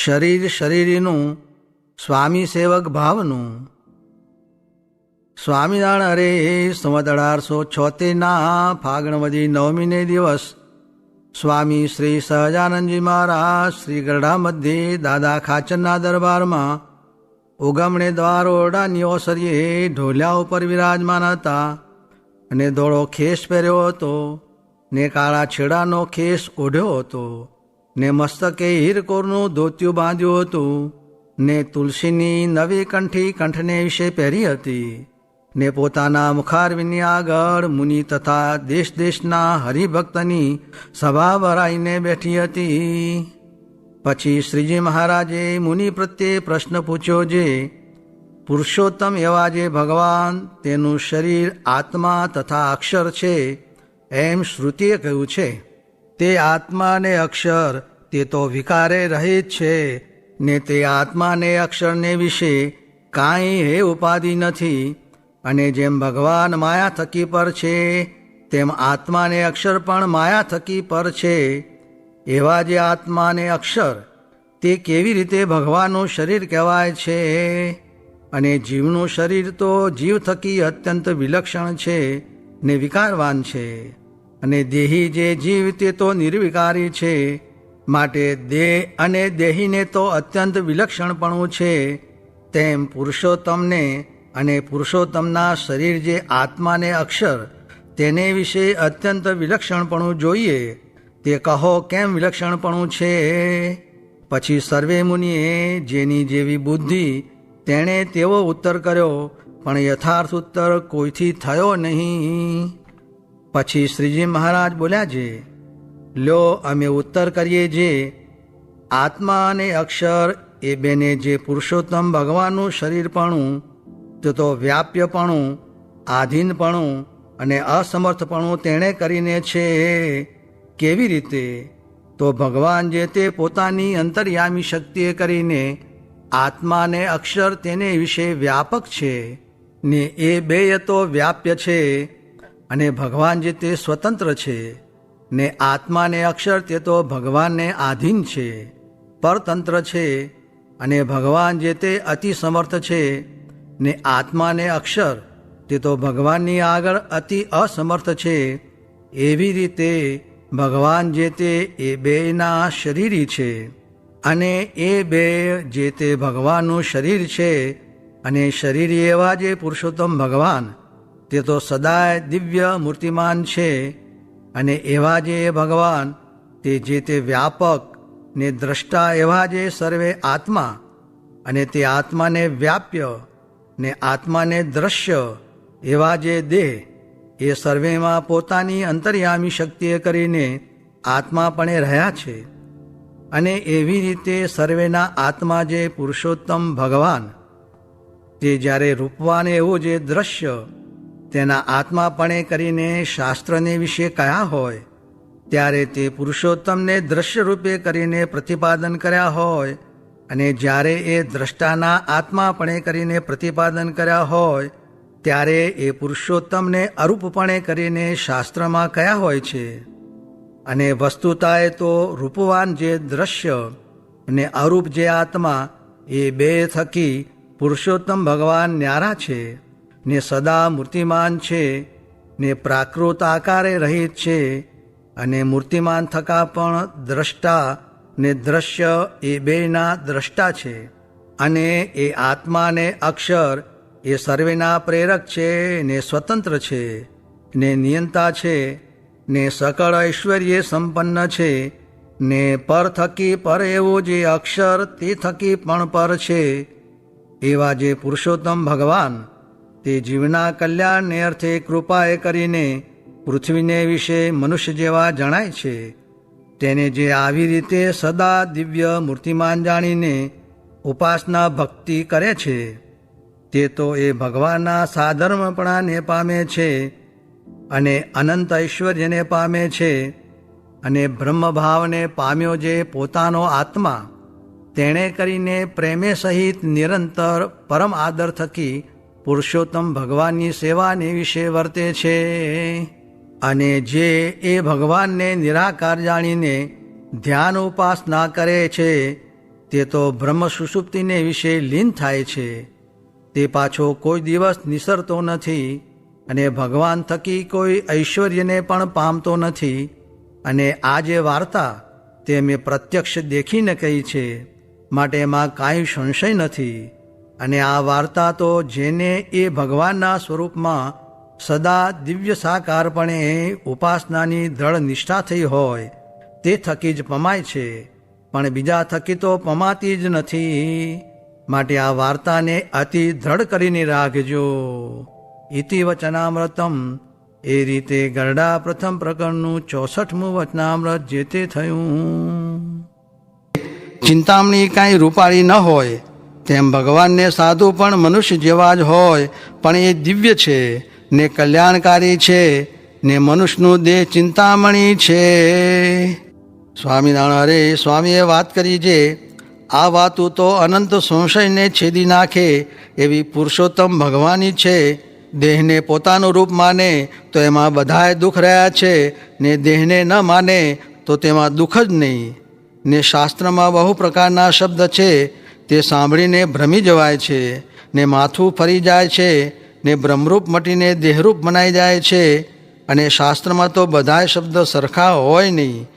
શરીર શરીરીનું સ્વામી સેવક ભાવનું. સ્વામિનારાયણ અરે સંવત 1876 ફાગણ વદી 9મીને દિવસ સ્વામી શ્રી સહજાનંદજી મહારાજ શ્રી ગરડા મધ્યે દાદા ખાચરના દરબારમાં ઉગમણે દ્વાર ઓરડાની ઓસરીએ ઢોલિયા ઉપર વિરાજમાન હતા અને ધોળો ખેસ પહેર્યો હતો ને કાળા છેડાનો ખેસ ઓઢ્યો હતો ને મસ્તકે હીરકોરનું ધોતિયું બાંધ્યું હતું ને તુલસીની નવી કંઠી કંઠને વિશે પહેરી હતી ને પોતાના મુખારવિંદની આગળ મુનિ તથા દેશ દેશના હરિભક્તની સભા ભરાઈને બેઠી હતી. પછી શ્રીજી મહારાજે મુનિ પ્રત્યે પ્રશ્ન પૂછ્યો, જે પુરુષોત્તમ એવા જે ભગવાન તેનું શરીર આત્મા તથા અક્ષર છે એમ શ્રુતિએ કહ્યું છે, તે આત્મા ને અક્ષર તે તો વિકારે રહિત છે ને તે આત્મા ને અક્ષરને વિશે કાંઈ હે ઉપાધિ નથી. અને જેમ ભગવાન માયા થકી પર છે તેમ આત્મા ને અક્ષર પણ માયા થકી પર છે. એવા જે આત્મા ને અક્ષર તે કેવી રીતે ભગવાનનું શરીર કહેવાય છે? અને જીવનું શરીર તો જીવ થકી અત્યંત વિલક્ષણ છે ને વિકારવાન છે. અને દેહી જે જીવ તે તો નિર્વિકારી છે, માટે દેહ અને દેહીને તો અત્યંત વિલક્ષણપણું છે. તેમ પુરુષોત્તમને અને પુરુષોત્તમના શરીર જે આત્માને અક્ષર તેને વિશે અત્યંત વિલક્ષણપણું જોઈએ, તે કહો કેમ વિલક્ષણપણું છે? પછી સર્વે મુનિએ જેની જેવી બુદ્ધિ તેણે તેવો ઉત્તર કર્યો, પણ યથાર્થ ઉત્તર કોઈથી થયો નહીં. પછી શ્રીજી મહારાજ બોલ્યા, છે લ્યો અમે ઉત્તર કરીએ, જે આત્મા અને અક્ષર એ બેને જે પુરુષોત્તમ ભગવાનનું શરીરપણું તે તો વ્યાપ્યપણું, આધીનપણું અને અસમર્થપણું તેણે કરીને છે. કેવી રીતે? તો ભગવાન જે તે પોતાની અંતર્યામી શક્તિએ કરીને આત્માને અક્ષર તેને વિશે વ્યાપક છે ને એ બેય તો વ્યાપ્ય છે. અને ભગવાન જે તે સ્વતંત્ર છે ને આત્માને અક્ષર તે તો ભગવાનને આધીન છે, પરતંત્ર છે. અને ભગવાન જે તે અતિ સમર્થ છે ને આત્માને અક્ષર તે તો ભગવાનની આગળ અતિ અસમર્થ છે. એવી રીતે ભગવાન જે તે એ બેયના શરીરી છે અને એ બે જે તે ભગવાનનું શરીર છે. અને શરીરી એવા જે પુરુષોત્તમ ભગવાન તે તો સદાય દિવ્ય મૂર્તિમાન છે. અને એવા જે ભગવાન તે જે તે વ્યાપક ને દ્રષ્ટા એવા જે સર્વે આત્મા અને તે આત્માને વ્યાપ્ય ને આત્માને દ્રશ્ય એવા જે દેહ એ સર્વેમાં પોતાની અંતર્યામી શક્તિએ કરીને આત્માપણે રહ્યા છે. અને એવી રીતે સર્વેના આત્મા જે પુરુષોત્તમ ભગવાન તે જ્યારે રૂપવાન એવું જે દ્રશ્ય તેના આત્માપણે કરીને શાસ્ત્રને વિશે કયા હોય, ત્યારે તે પુરુષોત્તમને દ્રશ્ય રૂપે કરીને પ્રતિપાદન કર્યા હોય. અને જ્યારે એ દ્રષ્ટાના આત્માપણે કરીને પ્રતિપાદન કર્યા હોય, ત્યારે એ પુરુષોત્તમને અરૂપપણે કરીને શાસ્ત્રમાં કયા હોય છે. અને વસ્તુતાએ તો રૂપવાન જે દ્રશ્ય અને અરૂપ જે આત્મા એ બે થકી પુરુષોત્તમ ભગવાન ન્યારા છે ને સદા મૂર્તિમાન છે ને પ્રાકૃત આકારે રહિત છે. અને મૂર્તિમાન થકા પણ દ્રષ્ટા ને દ્રશ્ય એ બેયના દ્રષ્ટા છે. અને એ આત્મા ને અક્ષર એ સર્વેના પ્રેરક છે ને સ્વતંત્ર છે ને નિયંતા છે ને સકળ ઐશ્વર્ય સંપન્ન છે. ને પર થકી પર એવું જે અક્ષર તે થકી પણ પર છે. એવા જે પુરુષોત્તમ ભગવાન તે જીવના કલ્યાણને અર્થે કૃપાએ કરીને પૃથ્વીને વિશે મનુષ્ય જેવા જણાય છે. તેને જે આવી રીતે સદા દિવ્ય મૂર્તિમાન જાણીને ઉપાસના ભક્તિ કરે છે, તે તો એ ભગવાનના સાધર્મપણાને પામે છે અને અનંત ઐશ્વર્યને પામે છે. અને બ્રહ્મભાવને પામ્યો જે પોતાનો આત્મા તેણે કરીને પ્રેમે સહિત નિરંતર પરમ આદર થકી પુરુષોત્તમ ભગવાનની સેવાને વિશે વર્તે છે. અને જે એ ભગવાનને નિરાકાર જાણીને ધ્યાન ઉપાસના કરે છે તે તો બ્રહ્મ સુષુપ્તિને વિશે લીન થાય છે. તે પાછો કોઈ દિવસ નિસરતો નથી અને ભગવાન થકી કોઈ ઐશ્વર્યને પણ પામતો નથી. અને આ જે વાર્તા તે મેં પ્રત્યક્ષ દેખીને કહી છે, માટે એમાં કાંઈ સંશય નથી. અને આ વાર્તા તો જેને એ ભગવાનના સ્વરૂપમાં સદા દિવ્ય સાકારપણે ઉપાસનાની દ્રઢ નિષ્ઠા થઈ હોય તે થકી જ પમાય છે, પણ બીજા થકી તો પમાતી જ નથી. માટે આ વાર્તાને અતિ દ્રઢ કરીને રાખજો. ઇતિ વચનામૃતમ. એ રીતે ગરડા પ્રથમ પ્રકરણનું 64મું વચનામૃત જે તે થયું. ચિંતામણી કાંઈ રૂપાળી ન હોય તેમ ભગવાનને સાધુ પણ મનુષ્ય જેવા જ હોય, પણ એ દિવ્ય છે ને કલ્યાણકારી છે ને મનુષ્યનું દેહ ચિંતામણી છે. સ્વામિનારાયણ હરે સ્વામીએ વાત કરી છે, આ વાતું તો અનંત સંશયને છેદી નાખે એવી પુરુષોત્તમ ભગવાનની છે. દેહને પોતાનું રૂપ માને તો એમાં બધાય દુઃખ રહ્યા છે, ને દેહને ન માને તો તેમાં દુઃખ જ નહીં. ને શાસ્ત્રમાં બહુ પ્રકારના શબ્દ છે, તે સાંભળીને ભ્રમી જવાય છે, ને માથું ફરી જાય છે, ને બ્રહ્મરૂપ મટીને દેહરૂપ મનાઈ જાય છે. અને શાસ્ત્રમાં તો બધાય શબ્દ સરખા હોય નહીં,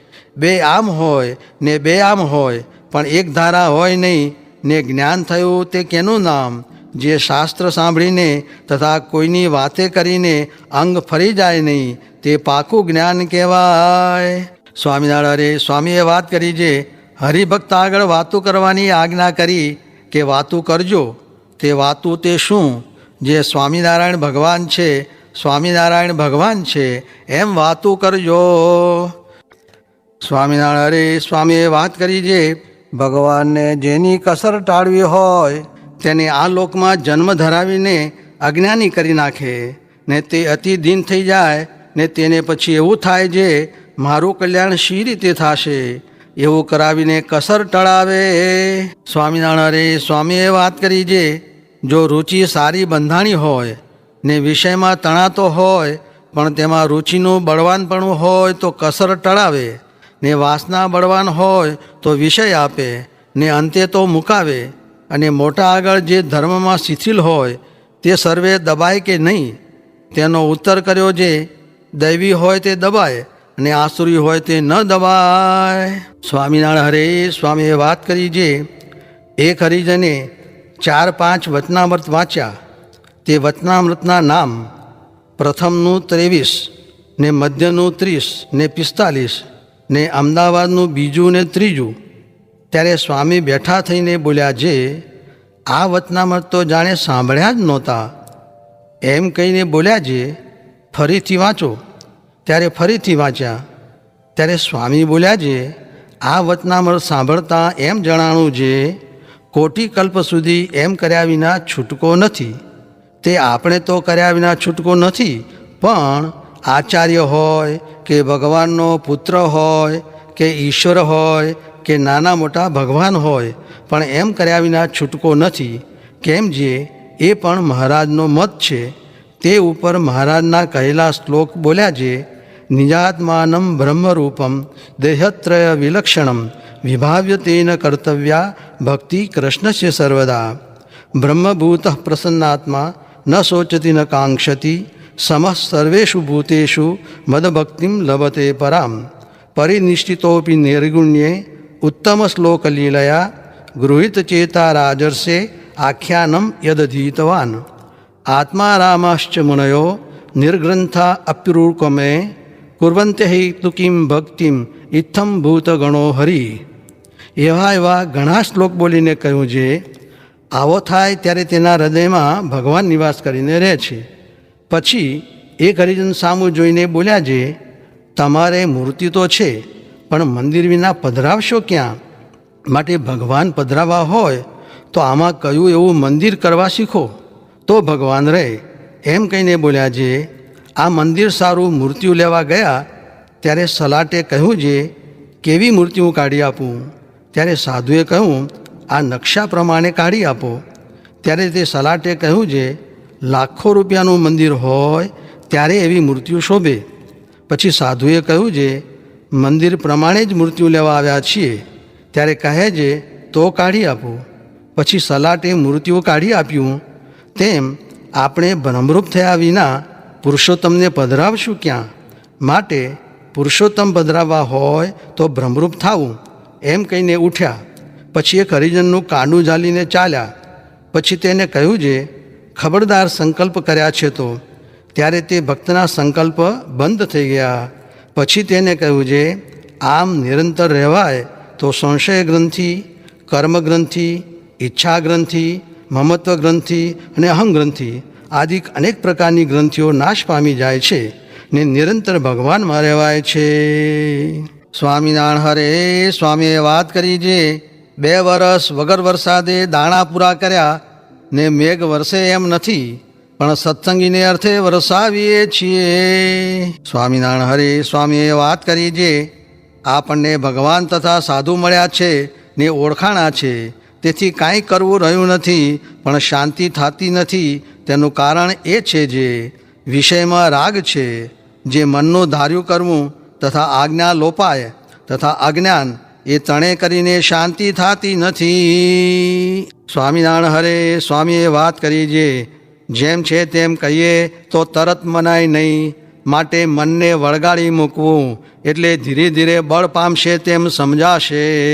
બે આમ હોય ને બે આમ હોય, પણ એક ધારા હોય નહીં. ને જ્ઞાન થયું તે કેનું નામ? જે શાસ્ત્ર સાંભળીને તથા કોઈની વાતે કરીને અંગ ફરી જાય નહીં, તે પાકું જ્ઞાન કહેવાય. સ્વામિનારાયણ સ્વામીએ વાત કરી છે, હરિભક્ત આગળ વાતું કરવાની આજ્ઞા કરી કે વાતું કરજો. તે વાતું તે શું? જે સ્વામિનારાયણ ભગવાન છે, સ્વામિનારાયણ ભગવાન છે એમ વાતું કરજો. સ્વામિનારાયણ સ્વામીએ વાત કરી છે, ભગવાનને જેની કસર ટાળવી હોય તેને આ લોકમાં જન્મ ધરાવીને અજ્ઞાની કરી નાખે, ને તે અતિ દીન થઈ જાય, ને તેને પછી એવું થાય છે મારું કલ્યાણ શી રીતે થશે, એવું કરાવીને કસર ટળાવે. સ્વામિનારાયણ સ્વામીએ વાત કરી છે, જો રુચિ સારી બંધાણી હોય ને વિષયમાં તણાતો હોય, પણ તેમાં રુચિનું બળવાનપણું હોય તો કસર ટળાવે, ને વાસના બળવાન હોય તો વિષય આપે ને અંતે તો મુકાવે. અને મોટા આગળ જે ધર્મમાં શિથિલ હોય તે સર્વે દબાય કે નહીં, તેનો ઉત્તર કર્યો છે, દૈવી હોય તે દબાય અને આસુરી હોય તે ન દબાય. સ્વામિનારાયણ હરે સ્વામીએ વાત કરી છે, એક હરિજને 4-5 વચનામૃત વાંચ્યા. તે વચનામૃતના નામ પ્રથમનું 23 ને મધ્યનું 30 ને 45 ને અમદાવાદનું બીજું ને ત્રીજું. ત્યારે સ્વામી બેઠા થઈને બોલ્યા છે, આ વચનામૃત તો જાણે સાંભળ્યા જ નહોતા. એમ કહીને બોલ્યા છે, ફરીથી વાંચો. ત્યારે ફરીથી વાંચ્યા. ત્યારે સ્વામી બોલ્યા છે, આ વચનામૃત સાંભળતા એમ જણાણું છે, કોટી કલ્પ સુધી એમ કર્યા વિના છૂટકો નથી. તે આપણે તો કર્યા વિના છૂટકો નથી, પણ આચાર્ય હોય કે ભગવાનનો પુત્ર હોય કે ઈશ્વર હોય કે નાના મોટા ભગવાન હોય, પણ એમ કર્યા વિના છૂટકો નથી. કેમ જે એ પણ મહારાજનો મત છે. તે ઉપર મહારાજના કહેલા શ્લોક બોલ્યા છે, નિજાત્માનમ બ્રહ્મરૂપમ દેહત્રય વિલક્ષણમ વિભાવ્ય તેન કર્તવ્યા ભક્તિ કૃષ્ણસ્ય સર્વદા. બ્રહ્મભૂત પ્રસન્નાત્મા ન શોચતી ન કાંક્ષતી સમઃ સર્વેષુ ભૂતેષુ મદભક્તિમ લભતે પરામ. પરિનિષ્ઠિતોપી નિર્ગુણ્યે ઉત્તમ શ્લોક લીલયા ગૃહિત ચેતા રાજર્ષે આખ્યાનમ યદધીતવાન. આત્મારામાશ્ચ મુનયો નિર્ગ્રંથા અપ્યુરુકમે કુર્વંતે હિ કિમ ભક્તિમ ઇત્થમ ભૂતગણો હરિ. એવા ઘણા શ્લોક બોલીને કહ્યું છે, આવો થાય ત્યારે તેના હૃદયમાં ભગવાન નિવાસ કરીને રહે છે. પછી એક હરિજન સામું જોઈને બોલ્યા છે, તમારે મૂર્તિ તો છે, પણ મંદિર વિના પધરાવશો ક્યાં? માટે ભગવાન પધરાવા હોય તો આમાં કયું એવું મંદિર કરવા શીખો તો ભગવાન રહે. એમ કહીને બોલ્યા છે, આ મંદિર સારું મૂર્તિઓ લેવા ગયા ત્યારે સલાટે કહ્યું છે, કેવી મૂર્તિઓ કાઢી આપું? ત્યારે સાધુએ કહ્યું, આ નકશા પ્રમાણે કાઢી આપો. ત્યારે તે સલાટે કહ્યું છે, લાખો રૂપિયાનું મંદિર હોય ત્યારે એવી મૂર્તિઓ શોભે. પછી સાધુએ કહ્યું છે, મંદિર પ્રમાણે જ મૂર્તિઓ લેવા આવ્યા છીએ. ત્યારે કહે છે, તો તો કાઢી આપું, પછી સલાટે મૃત્યુ કાઢી આપ્યું, તેમ આપણે ભ્રમરૂપ થયા વિના પુરુષોત્તમને પધરાવશું ક્યાં? માટે પુરુષોત્તમ પધરાવવા હોય તો ભ્રમરૂપ થાવું, એમ કહીને ઉઠ્યા. પછી એક હરિજનનું કાંડું ઝાલીને ચાલ્યા. પછી તેને કહ્યું છે, ખબરદાર સંકલ્પ કર્યા છે તો. ત્યારે તે ભક્તના સંકલ્પ બંધ થઈ ગયા. પછી તેને કહ્યું છે, આમ નિરંતર રહેવાય તો સંશય ગ્રંથિ, કર્મ ગ્રંથિ, ઈચ્છા ગ્રંથિ, મમત્વ ગ્રંથિ અને અહં ગ્રંથિ આદિ અનેક પ્રકારની ગ્રંથિઓ નાશ પામી જાય છે ને નિરંતર ભગવાનમાં રહેવાય છે. સ્વામિનારાયણ હરે. સ્વામીએ વાત કરી છે, 2 વર્ષ વગર વરસાદે દાણા પૂરા કર્યા ને મેઘ વરસે એમ નથી, પણ સત્સંગીને અર્થે વરસાવીએ છીએ. સ્વામિનારાયણ હરે. સ્વામીએ વાત કરી છે, આપણને ભગવાન તથા સાધુ મળ્યા છે ને ઓળખાણા છે, તેથી કાંઈ કરવું રહ્યું નથી, પણ શાંતિ થતી નથી. તેનું કારણ એ છે જે વિષયમાં રાગ છે, જે મનનું ધાર્યું કરવું તથા આજ્ઞા લોપાય તથા અજ્ઞાન, એ ત્રણે કરીને શાંતિ થતી નથી. સ્વામિનારાયણ હરે. સ્વામીએ વાત કરી છે, જેમ છે તેમ કહીએ તો તરત મનાય નહીં, માટે મનને વળગાડી મૂકવું એટલે ધીરે ધીરે બળ પામશે તેમ સમજાશે.